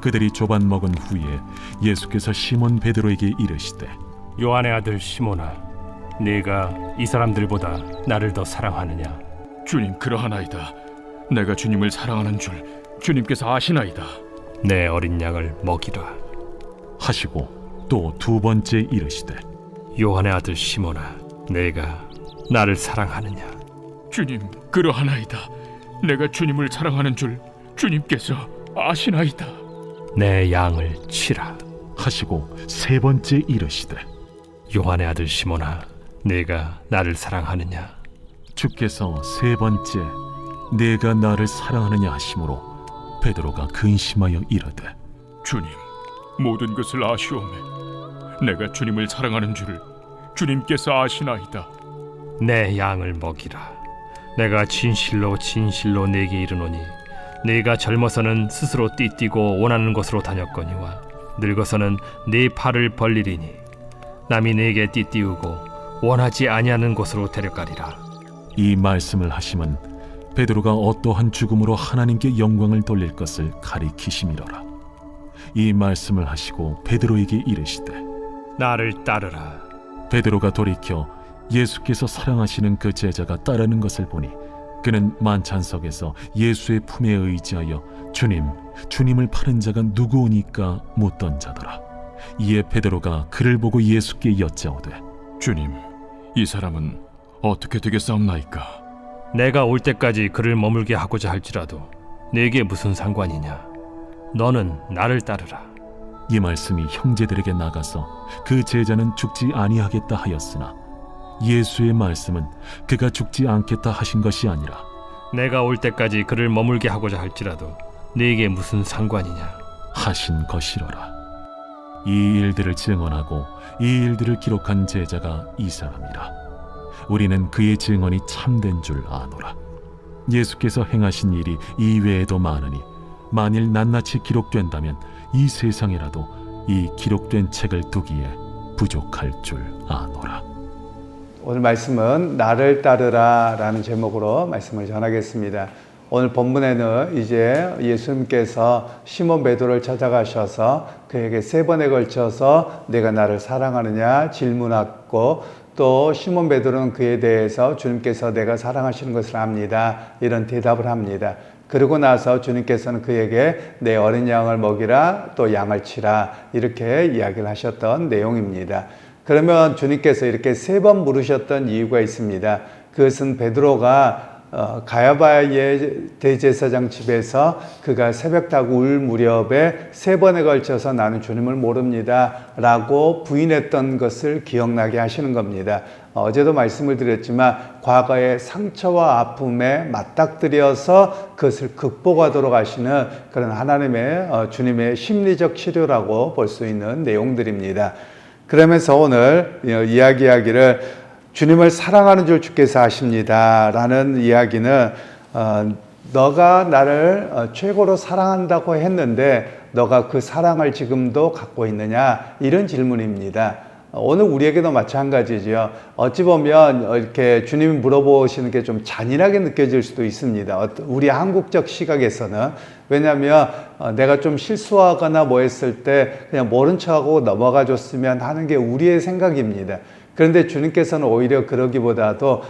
그들이 조반 먹은 후에 예수께서 시몬 베드로에게 이르시되 요한의 아들 시몬아, 네가 이 사람들보다 나를 더 사랑하느냐? 주님, 그러하나이다. 내가 주님을 사랑하는 줄 주님께서 아시나이다. 내 어린 양을 먹이라. 하시고 또 두 번째 이르시되 요한의 아들 시몬아, 네가 나를 사랑하느냐? 주님, 그러하나이다. 내가 주님을 사랑하는 줄 주님께서 아시나이다. 내 양을 치라. 하시고 세 번째 이르시되 요한의 아들 시몬아, 네가 나를 사랑하느냐? 주께서 세 번째 내가 나를 사랑하느냐 하심으로 베드로가 근심하여 이르되 주님, 모든 것을 아시오매. 내가 주님을 사랑하는 줄 주님께서 아시나이다. 내 양을 먹이라. 내가 진실로 진실로 네게 이르노니 네가 젊어서는 스스로 띠뛰고 원하는 곳으로 다녔거니와 늙어서는 네 팔을 벌리리니 남이 네게 띠띠우고 원하지 아니하는 곳으로 데려가리라. 이 말씀을 하심은 베드로가 어떠한 죽음으로 하나님께 영광을 돌릴 것을 가리키심이로라. 이 말씀을 하시고 베드로에게 이르시되 나를 따르라. 베드로가 돌이켜 예수께서 사랑하시는 그 제자가 따르는 것을 보니 그는 만찬석에서 예수의 품에 의지하여 주님을 파는 자가 누구오니까 묻던 자더라. 이에 베드로가 그를 보고 예수께 여짜오되 주님, 이 사람은 어떻게 되겠사옵나이까? 내가 올 때까지 그를 머물게 하고자 할지라도 네게 무슨 상관이냐? 너는 나를 따르라. 이 말씀이 형제들에게 나가서 그 제자는 죽지 아니하겠다 하였으나 예수의 말씀은 그가 죽지 않겠다 하신 것이 아니라 내가 올 때까지 그를 머물게 하고자 할지라도 네게 무슨 상관이냐? 하신 것이로라. 이 일들을 증언하고 이 일들을 기록한 제자가 이 사람이라. 우리는 그의 증언이 참된 줄 아노라. 예수께서 행하신 일이 이 외에도 많으니 만일 낱낱이 기록된다면 이 세상에라도 이 기록된 책을 두기에 부족할 줄 아노라. 오늘 말씀은 나를 따르라 라는 제목으로 말씀을 전하겠습니다. 오늘 본문에는 이제 예수님께서 시몬 베드로를 찾아가셔서 그에게 세 번에 걸쳐서 내가 나를 사랑하느냐 질문하고 또 시몬 베드로는 그에 대해서 주님께서 내가 사랑하시는 것을 압니다. 이런 대답을 합니다. 그러고 나서 주님께서는 그에게 내 어린 양을 먹이라 또 양을 치라 이렇게 이야기를 하셨던 내용입니다. 그러면 주님께서 이렇게 세 번 물으셨던 이유가 있습니다. 그것은 베드로가 가야바의 대제사장 집에서 그가 새벽다구 울 무렵에 세 번에 걸쳐서 나는 주님을 모릅니다 라고 부인했던 것을 기억나게 하시는 겁니다. 어제도 말씀을 드렸지만 과거의 상처와 아픔에 맞닥뜨려서 그것을 극복하도록 하시는 그런 하나님의 주님의 심리적 치료라고 볼 수 있는 내용들입니다. 그러면서 오늘 이야기하기를 주님을 사랑하는 줄 주께서 아십니다 라는 이야기는 너가 나를 최고로 사랑한다고 했는데 너가 그 사랑을 지금도 갖고 있느냐 이런 질문입니다. 오늘 우리에게도 마찬가지죠. 어찌 보면 이렇게 주님이 물어보시는 게 좀 잔인하게 느껴질 수도 있습니다. 우리 한국적 시각에서는. 왜냐하면 내가 좀 실수하거나 뭐 했을 때 그냥 모른 척하고 넘어가 줬으면 하는 게 우리의 생각입니다. 그런데 주님께서는 오히려 그러기보다도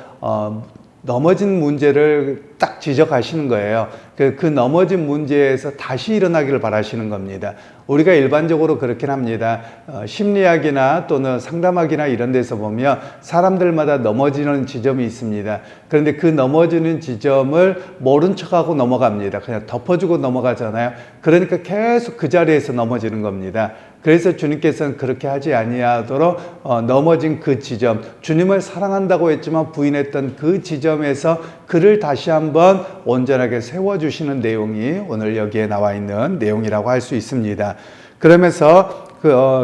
넘어진 문제를 딱 지적하시는 거예요. 그 넘어진 문제에서 다시 일어나기를 바라시는 겁니다. 우리가 일반적으로 그렇긴 합니다. 심리학이나 또는 상담학이나 이런 데서 보면 사람들마다 넘어지는 지점이 있습니다. 그런데 그 넘어지는 지점을 모른 척하고 넘어갑니다. 그냥 덮어주고 넘어가잖아요. 그러니까 계속 그 자리에서 넘어지는 겁니다. 그래서 주님께서는 그렇게 하지 아니하도록 넘어진 그 지점, 주님을 사랑한다고 했지만 부인했던 그 지점에서 그를 다시 한번 온전하게 세워주시는 내용이 오늘 여기에 나와 있는 내용이라고 할 수 있습니다. 그러면서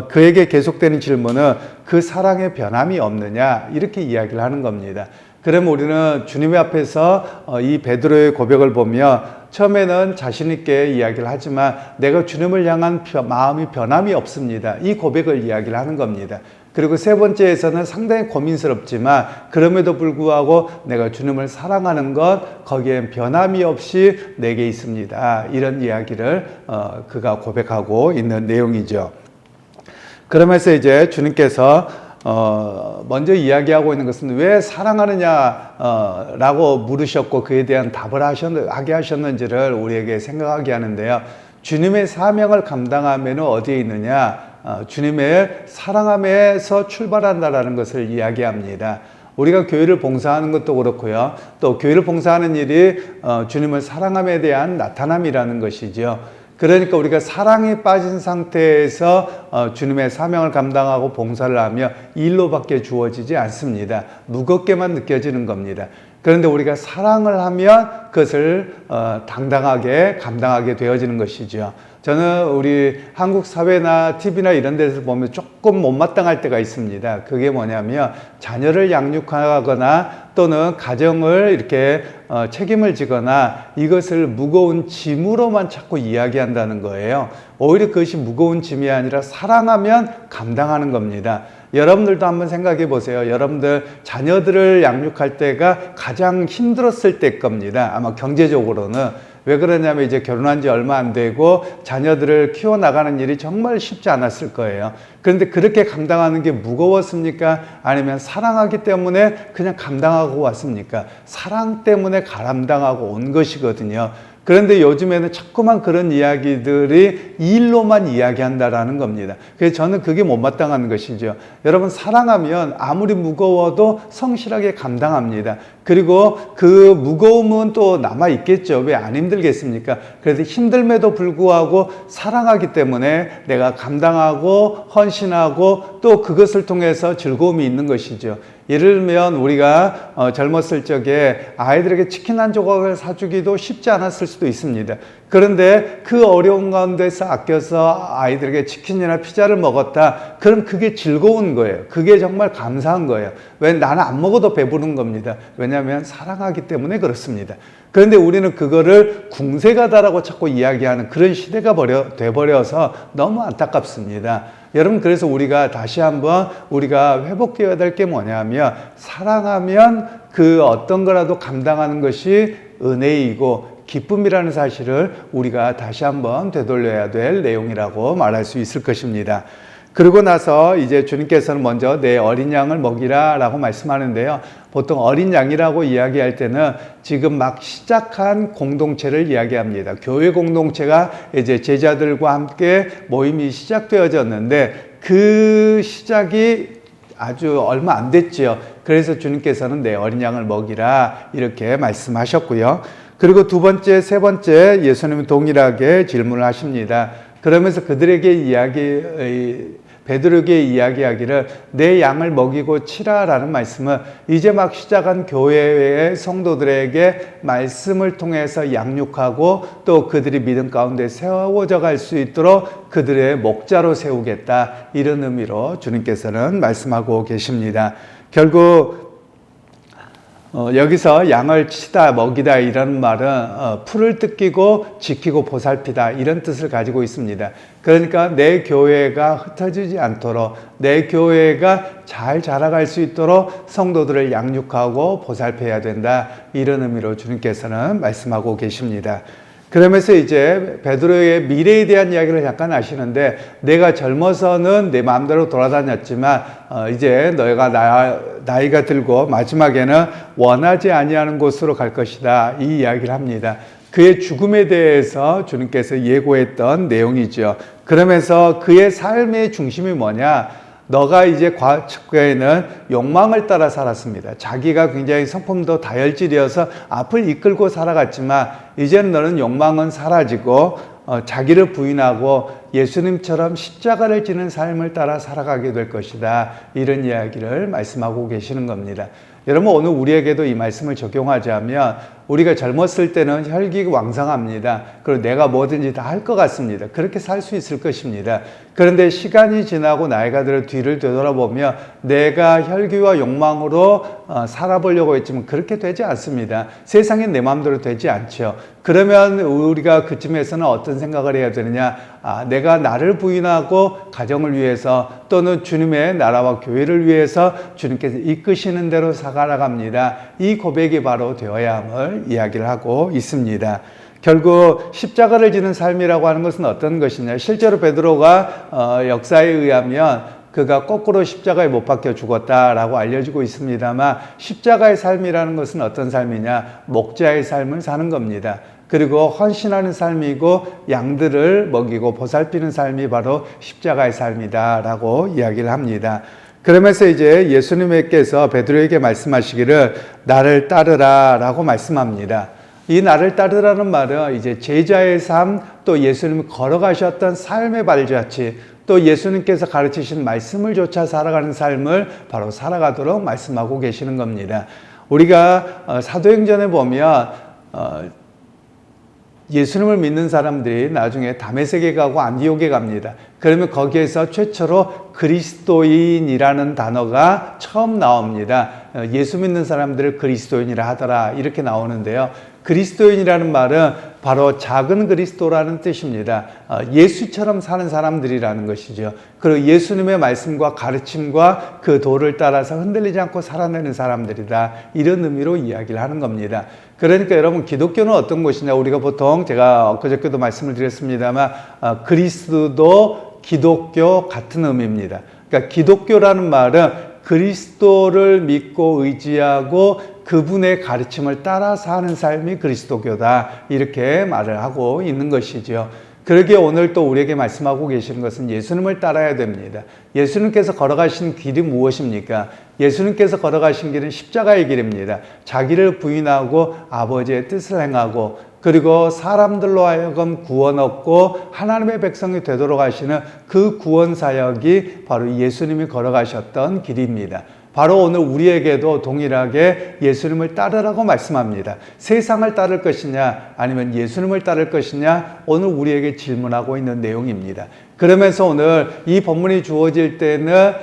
그에게 계속되는 질문은 그 사랑의 변함이 없느냐 이렇게 이야기를 하는 겁니다. 그러면 우리는 주님 앞에서 이 베드로의 고백을 보면 처음에는 자신 있게 이야기를 하지만 내가 주님을 향한 마음이 변함이 없습니다. 이 고백을 이야기를 하는 겁니다. 그리고 세 번째에서는 상당히 고민스럽지만 그럼에도 불구하고 내가 주님을 사랑하는 것 거기엔 변함이 없이 내게 있습니다. 이런 이야기를 그가 고백하고 있는 내용이죠. 그러면서 이제 주님께서 먼저 이야기하고 있는 것은 왜 사랑하느냐 라고 물으셨고 그에 대한 답을 하게 하셨는지를 우리에게 생각하게 하는데요. 주님의 사명을 감당하면 어디에 있느냐? 주님의 사랑함에서 출발한다라는 것을 이야기합니다. 우리가 교회를 봉사하는 것도 그렇고요. 또 교회를 봉사하는 일이 주님을 사랑함에 대한 나타남이라는 것이죠. 그러니까 우리가 사랑에 빠진 상태에서 주님의 사명을 감당하고 봉사를 하며 일로밖에 주어지지 않습니다. 무겁게만 느껴지는 겁니다. 그런데 우리가 사랑을 하면 그것을 당당하게 감당하게 되어지는 것이죠. 저는 우리 한국 사회나 TV나 이런 데서 보면 조금 못마땅할 때가 있습니다. 그게 뭐냐면 자녀를 양육하거나 또는 가정을 이렇게 책임을 지거나 이것을 무거운 짐으로만 자꾸 이야기한다는 거예요. 오히려 그것이 무거운 짐이 아니라 사랑하면 감당하는 겁니다. 여러분들도 한번 생각해 보세요. 여러분들 자녀들을 양육할 때가 가장 힘들었을 때일 겁니다. 아마 경제적으로는. 왜 그러냐면 이제 결혼한 지 얼마 안 되고 자녀들을 키워나가는 일이 정말 쉽지 않았을 거예요. 그런데 그렇게 감당하는 게 무거웠습니까? 아니면 사랑하기 때문에 그냥 감당하고 왔습니까? 사랑 때문에 감당하고 온 것이거든요. 그런데 요즘에는 자꾸만 그런 이야기들이 일로만 이야기한다라는 겁니다. 그래서 저는 그게 못마땅한 것이죠. 여러분 사랑하면 아무리 무거워도 성실하게 감당합니다. 그리고 그 무거움은 또 남아있겠죠. 왜 안 힘들겠습니까? 그래서 힘듦에도 불구하고 사랑하기 때문에 내가 감당하고 헌신하고 또 그것을 통해서 즐거움이 있는 것이죠. 예를 들면 우리가 젊었을 적에 아이들에게 치킨 한 조각을 사주기도 쉽지 않았을 수도 있습니다. 그런데 그 어려운 가운데서 아껴서 아이들에게 치킨이나 피자를 먹었다. 그럼 그게 즐거운 거예요. 그게 정말 감사한 거예요. 왜 나는 안 먹어도 배부른 겁니다. 왜냐하면 사랑하기 때문에 그렇습니다. 그런데 우리는 그거를 궁색하다라고 자꾸 이야기하는 그런 시대가 돼버려서 너무 안타깝습니다. 여러분 그래서 우리가 다시 한번 우리가 회복되어야 될 게 뭐냐면 사랑하면 그 어떤 거라도 감당하는 것이 은혜이고 기쁨이라는 사실을 우리가 다시 한번 되돌려야 될 내용이라고 말할 수 있을 것입니다. 그러고 나서 이제 주님께서는 먼저 내 어린 양을 먹이라 라고 말씀하는데요. 보통 어린 양이라고 이야기할 때는 지금 막 시작한 공동체를 이야기합니다. 교회 공동체가 이제 제자들과 함께 모임이 시작되어졌는데 그 시작이 아주 얼마 안 됐죠. 그래서 주님께서는 내 어린 양을 먹이라 이렇게 말씀하셨고요. 그리고 두 번째, 세 번째 예수님은 동일하게 질문을 하십니다. 그러면서 그들에게 베드로에게 이야기하기를 내 양을 먹이고 치라라는 말씀은 이제 막 시작한 교회의 성도들에게 말씀을 통해서 양육하고 또 그들이 믿음 가운데 세워져 갈 수 있도록 그들의 목자로 세우겠다 이런 의미로 주님께서는 말씀하고 계십니다. 결국 여기서 양을 치다 먹이다 이런 말은 풀을 뜯기고 지키고 보살피다 이런 뜻을 가지고 있습니다. 그러니까 내 교회가 흩어지지 않도록 내 교회가 잘 자라갈 수 있도록 성도들을 양육하고 보살펴야 된다 이런 의미로 주님께서는 말씀하고 계십니다. 그러면서 이제 베드로의 미래에 대한 이야기를 잠깐 하시는데 내가 젊어서는 내 마음대로 돌아다녔지만 이제 너희가 나이가 들고 마지막에는 원하지 아니하는 곳으로 갈 것이다 이 이야기를 합니다. 그의 죽음에 대해서 주님께서 예고했던 내용이죠. 그러면서 그의 삶의 중심이 뭐냐? 너가 이제 과거에는 욕망을 따라 살았습니다. 자기가 굉장히 성품도 다혈질이어서 앞을 이끌고 살아갔지만 이제는 너는 욕망은 사라지고 자기를 부인하고 예수님처럼 십자가를 지는 삶을 따라 살아가게 될 것이다. 이런 이야기를 말씀하고 계시는 겁니다. 여러분 오늘 우리에게도 이 말씀을 적용하자면 우리가 젊었을 때는 혈기가 왕성합니다. 그리고 내가 뭐든지 다 할 것 같습니다. 그렇게 살 수 있을 것입니다. 그런데 시간이 지나고 나이가 들어 뒤를 되돌아보며 내가 혈기와 욕망으로 살아보려고 했지만 그렇게 되지 않습니다. 세상에 내 마음대로 되지 않죠. 그러면 우리가 그쯤에서는 어떤 생각을 해야 되느냐? 내가 나를 부인하고 가정을 위해서 또는 주님의 나라와 교회를 위해서 주님께서 이끄시는 대로 살아갑니다. 이 고백이 바로 되어야 함을 이야기를 하고 있습니다. 결국 십자가를 지는 삶이라고 하는 것은 어떤 것이냐? 실제로 베드로가 역사에 의하면 그가 거꾸로 십자가에 못 박혀 죽었다라고 알려지고 있습니다만 십자가의 삶이라는 것은 어떤 삶이냐? 목자의 삶을 사는 겁니다. 그리고 헌신하는 삶이고 양들을 먹이고 보살피는 삶이 바로 십자가의 삶이다라고 이야기를 합니다. 그러면서 이제 예수님께서 베드로에게 말씀하시기를 나를 따르라라고 말씀합니다. 이 나를 따르라는 말은 이제 제자의 삶, 또 예수님이 걸어가셨던 삶의 발자취, 또 예수님께서 가르치신 말씀을 조차 살아가는 삶을 바로 살아가도록 말씀하고 계시는 겁니다. 우리가 사도행전에 보면 예수님을 믿는 사람들이 나중에 다메섹에 가고 안디옥에 갑니다. 그러면 거기에서 최초로 그리스도인이라는 단어가 처음 나옵니다. 예수 믿는 사람들을 그리스도인이라 하더라 이렇게 나오는데요. 그리스도인이라는 말은 바로 작은 그리스도라는 뜻입니다. 예수처럼 사는 사람들이라는 것이죠. 그리고 예수님의 말씀과 가르침과 그 도를 따라서 흔들리지 않고 살아내는 사람들이다. 이런 의미로 이야기를 하는 겁니다. 그러니까 여러분 기독교는 어떤 것이냐? 우리가 보통 제가 엊그저께도 말씀을 드렸습니다만 그리스도, 기독교 같은 의미입니다. 그러니까 기독교라는 말은 그리스도를 믿고 의지하고 그분의 가르침을 따라서 하는 삶이 그리스도교다. 이렇게 말을 하고 있는 것이죠. 그러기에 오늘 또 우리에게 말씀하고 계시는 것은 예수님을 따라야 됩니다. 예수님께서 걸어가신 길이 무엇입니까? 예수님께서 걸어가신 길은 십자가의 길입니다. 자기를 부인하고 아버지의 뜻을 행하고 그리고 사람들로 하여금 구원 얻고 하나님의 백성이 되도록 하시는 그 구원 사역이 바로 예수님이 걸어가셨던 길입니다. 바로 오늘 우리에게도 동일하게 예수님을 따르라고 말씀합니다. 세상을 따를 것이냐 아니면 예수님을 따를 것이냐 오늘 우리에게 질문하고 있는 내용입니다. 그러면서 오늘 이 본문이 주어질 때는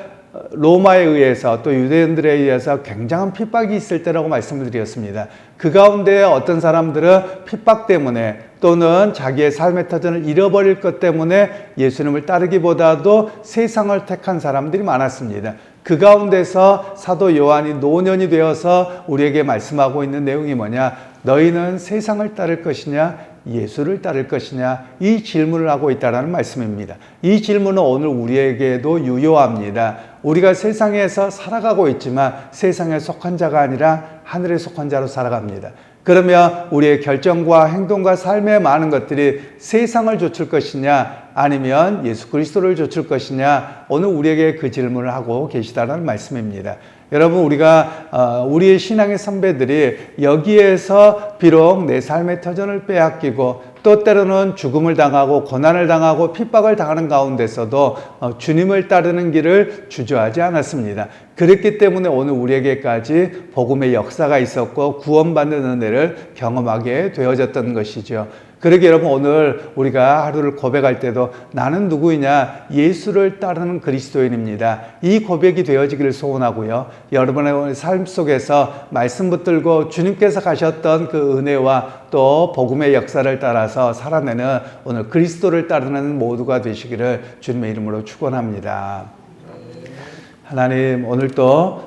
로마에 의해서 또 유대인들에 의해서 굉장한 핍박이 있을 때라고 말씀을 드렸습니다. 그 가운데 어떤 사람들은 핍박 때문에 또는 자기의 삶의 터전을 잃어버릴 것 때문에 예수님을 따르기보다도 세상을 택한 사람들이 많았습니다. 그 가운데서 사도 요한이 노년이 되어서 우리에게 말씀하고 있는 내용이 뭐냐? 너희는 세상을 따를 것이냐? 예수를 따를 것이냐? 이 질문을 하고 있다는 말씀입니다. 이 질문은 오늘 우리에게도 유효합니다. 우리가 세상에서 살아가고 있지만 세상에 속한 자가 아니라 하늘에 속한 자로 살아갑니다. 그러면 우리의 결정과 행동과 삶의 많은 것들이 세상을 좇을 것이냐 아니면 예수 그리스도를 좇을 것이냐 오늘 우리에게 그 질문을 하고 계시다는 말씀입니다. 여러분 우리가 우리의 신앙의 선배들이 여기에서 비록 내 삶의 터전을 빼앗기고 또 때로는 죽음을 당하고 고난을 당하고 핍박을 당하는 가운데서도 주님을 따르는 길을 주저하지 않았습니다. 그랬기 때문에 오늘 우리에게까지 복음의 역사가 있었고 구원받는 은혜를 경험하게 되어졌던 것이죠. 그러게 여러분 오늘 우리가 하루를 고백할 때도 나는 누구이냐? 예수를 따르는 그리스도인입니다. 이 고백이 되어지기를 소원하고요. 여러분의 삶 속에서 말씀 붙들고 주님께서 가셨던 그 은혜와 또 복음의 역사를 따라서 살아내는 오늘 그리스도를 따르는 모두가 되시기를 주님의 이름으로 축원합니다. 하나님 오늘 또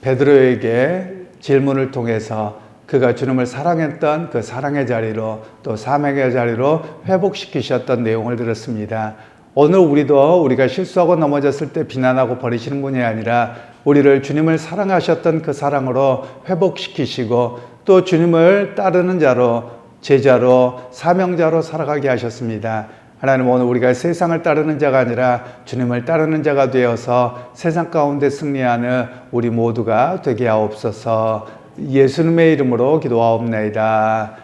베드로에게 질문을 통해서 그가 주님을 사랑했던 그 사랑의 자리로 또 사명의 자리로 회복시키셨던 내용을 들었습니다. 오늘 우리가 실수하고 넘어졌을 때 비난하고 버리시는 분이 아니라 우리를 주님을 사랑하셨던 그 사랑으로 회복시키시고 또 주님을 따르는 자로 제자로 사명자로 살아가게 하셨습니다. 하나님 오늘 우리가 세상을 따르는 자가 아니라 주님을 따르는 자가 되어서 세상 가운데 승리하는 우리 모두가 되게 하옵소서. 예수님의 이름으로 기도하옵나이다.